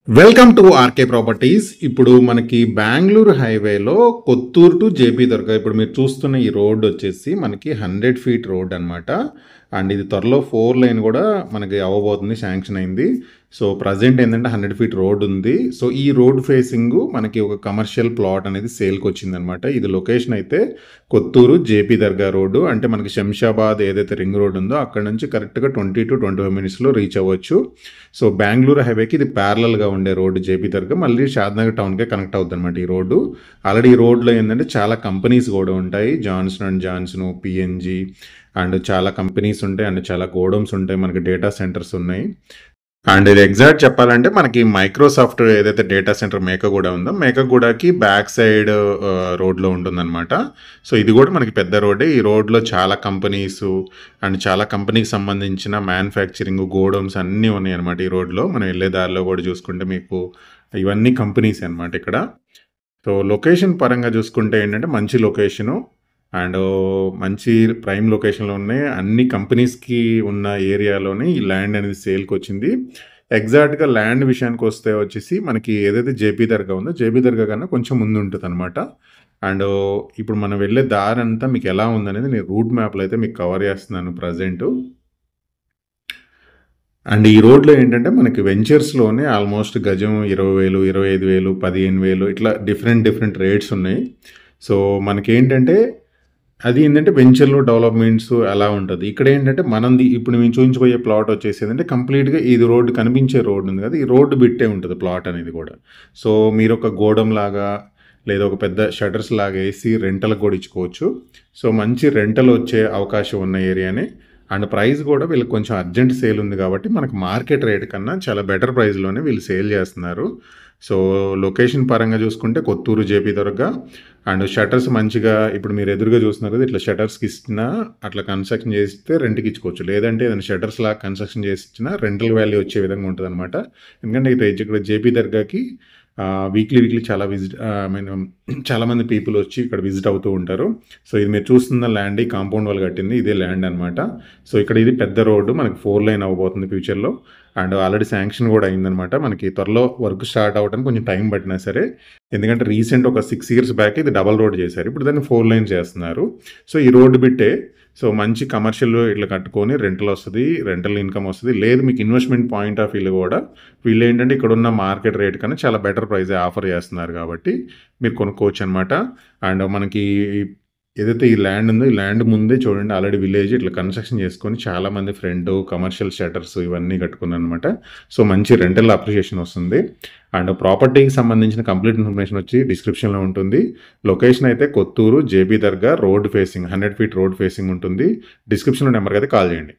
Welcome to RK properties. ఇప్పుడు మనకి బెంగళూరు హైవేలో కొత్తూరు టు జేపీ దర్గా ఇప్పుడు మీరు చూస్తున్న ఈ రోడ్ వచ్చేసి మనకి 100 ఫీట్ రోడ్ అనమాట. అండ్ ఇది త్వరలో 4 లైన్ కూడా మనకి అవ్వబోతుంది, శాంక్షన్ అయింది. సో ప్రజెంట్ ఏంటంటే 100 ఫీట్ రోడ్ ఉంది. సో ఈ రోడ్ ఫేసింగ్ మనకి ఒక కమర్షియల్ ప్లాట్ అనేది సేల్కి వచ్చింది అనమాట. ఇది లొకేషన్ అయితే కొత్తూరు జేపీ దర్గా రోడ్డు, అంటే మనకి శంషాబాద్ ఏదైతే రింగ్ రోడ్ ఉందో అక్కడ నుంచి కరెక్ట్గా 20 to 25 మినిట్స్లో రీచ్ అవ్వచ్చు. సో బెంగళూరు హైవేకి ఇది ప్యారలల్గా ఉండే రోడ్డు జేపీ దర్గా, మళ్ళీ షాద్నగర్ టౌన్కే కనెక్ట్ అవుతుంది అనమాట ఈ రోడ్డు. ఆల్రెడీ ఈ రోడ్లో ఏంటంటే చాలా కంపెనీస్ కూడా ఉంటాయి, Johnson and Johnson, PNG and చాలా కంపెనీస్ ఉంటాయి, అండ్ చాలా గోడౌన్స్ ఉంటాయి, మనకి డేటా సెంటర్స్ ఉన్నాయి. అండ్ ఇది ఎగ్జాక్ట్ చెప్పాలంటే మనకి మైక్రోసాఫ్ట్ ఏదైతే డేటా సెంటర్ మేకగూడ ఉందో మేకగూడకి బ్యాక్ సైడ్ రోడ్లో ఉంటుందన్నమాట. సో ఇది కూడా మనకి పెద్ద రోడ్డే. ఈ రోడ్లో చాలా కంపెనీస్ అండ్ చాలా కంపెనీకి సంబంధించిన మ్యానుఫ్యాక్చరింగ్ గోడౌన్స్ అన్నీ ఉన్నాయి అనమాట. ఈ రోడ్లో మనం వెళ్ళే దారిలో కూడా చూసుకుంటే మీకు ఇవన్నీ కంపెనీస్ అనమాట ఇక్కడ. సో లొకేషన్ పరంగా చూసుకుంటే ఏంటంటే మంచి లొకేషను అండ్ మంచి ప్రైమ్ లొకేషన్లో ఉన్నాయి. అన్ని కంపెనీస్కి ఉన్న ఏరియాలోనే ఈ ల్యాండ్ అనేది సేల్కి వచ్చింది. ఎగ్జాక్ట్గా ల్యాండ్ విషయానికి వస్తే వచ్చేసి మనకి ఏదైతే జేపీ దర్గా ఉందో జేపీ దర్గా కన్నా కొంచెం ముందు ఉంటుంది అనమాట. అండ్ ఇప్పుడు మనం వెళ్ళే దారి అంతా మీకు ఎలా ఉందనేది నేను రూట్ మ్యాప్లో అయితే మీకు కవర్ చేస్తున్నాను ప్రజెంటు. అండ్ ఈ రోడ్లో ఏంటంటే మనకి వెంచర్స్లోనే ఆల్మోస్ట్ గజం 20,000, 25,000, 15,000 ఇట్లా డిఫరెంట్ రేట్స్ ఉన్నాయి. సో మనకేంటంటే అది ఏంటంటే వెంచర్లో డెవలప్మెంట్స్ అలా ఉంటుంది. ఇక్కడ ఏంటంటే మనది ఇప్పుడు మేము చూపించబోయే ప్లాట్ వచ్చేసి ఏంటంటే కంప్లీట్గా ఇది రోడ్డు కనిపించే రోడ్డు ఉంది కదా, ఈ రోడ్డు బిట్టే ఉంటుంది ప్లాట్ అనేది కూడా. సో మీరు ఒక గోడం లాగా లేదా ఒక పెద్ద షటర్స్ లాగా వేసి రెంటలకు కూడా ఇచ్చుకోవచ్చు. సో మంచి రెంటల్ వచ్చే అవకాశం ఉన్న ఏరియానే. అండ్ ప్రైస్ కూడా వీళ్ళకి కొంచెం అర్జెంట్ సేల్ ఉంది కాబట్టి మనకు మార్కెట్ రేట్ కన్నా చాలా బెటర్ ప్రైస్లోనే వీళ్ళు సేల్ చేస్తున్నారు. సో లొకేషన్ పరంగా చూసుకుంటే Kothur JP Dargah and shutters మంచిగా ఇప్పుడు మీరు ఎదురుగా చూస్తున్నారు కదా, ఇట్లా షటర్స్కి ఇచ్చినా అట్లా కన్స్ట్రక్షన్ చేస్తే రెంట్కి ఇచ్చుకోవచ్చు, లేదంటే ఏదైనా షటర్స్ లాగా కన్స్ట్రక్షన్ చేసి ఇచ్చినా రెంటల్ వాల్యూ వచ్చే విధంగా ఉంటుంది అనమాట. ఎందుకంటే ఇక్కడ జేపీ దర్గాకి వీక్లీ చాలా చాలామంది పీపుల్ వచ్చి ఇక్కడ విజిట్ అవుతూ ఉంటారు. సో ఇది మీరు చూస్తున్న ల్యాండ్ ఈ కాంపౌండ్ వాళ్ళు కట్టింది ఇదే ల్యాండ్ అనమాట. సో ఇక్కడ ఇది పెద్ద రోడ్డు, మనకి 4 లైన్ అవ్వబోతుంది ఫ్యూచర్లో. అండ్ ఆల్రెడీ శాంక్షన్ కూడా అయిందనమాట. మనకి త్వరలో వర్క్ స్టార్ట్ అవ్వడానికి కొంచెం టైం పట్టినా సరే, ఎందుకంటే రీసెంట్ ఒక 6 years బ్యాక్ ఇది డబల్ రోడ్ చేశారు, ఇప్పుడు దాన్ని 4 లైన్ చేస్తున్నారు. సో ఈ రోడ్డు బిట్టే. సో మంచి కమర్షియల్ ఇట్లా కట్టుకొని రెంటల్ వస్తుంది, రెంటల్ ఇన్కమ్ వస్తుంది. లేదు మీకు ఇన్వెస్ట్మెంట్ పాయింట్ ఆఫ్ వ్యూ కూడా వీళ్ళు ఏంటంటే ఇక్కడ ఉన్న మార్కెట్ రేట్ కన్నా చాలా బెటర్ ప్రైస్ ఆఫర్ చేస్తున్నారు కాబట్టి మీరు కొనుక్కోవచ్చు అనమాట. అండ్ మనకి ఏదైతే ఈ ల్యాండ్ ఉందో ఈ ల్యాండ్ ముందే చూడండి ఆల్రెడీ విలేజ్ ఇట్లా కన్స్ట్రక్షన్ చేసుకొని చాలామంది ఫ్రంట్ కమర్షియల్ షటర్స్ ఇవన్నీ కట్టుకున్నారు అనమాట. సో మంచి రెంటల్ అప్రిషియేషన్ వస్తుంది. అండ్ ప్రాపర్టీకి సంబంధించిన కంప్లీట్ ఇన్ఫర్మేషన్ వచ్చి డిస్క్రిప్షన్లో ఉంటుంది. లొకేషన్ అయితే Kothur JP Dargah road facing 100 feet road facing ఉంటుంది. డిస్క్రిప్షన్లో నెంబర్కి అయితే కాల్ చేయండి.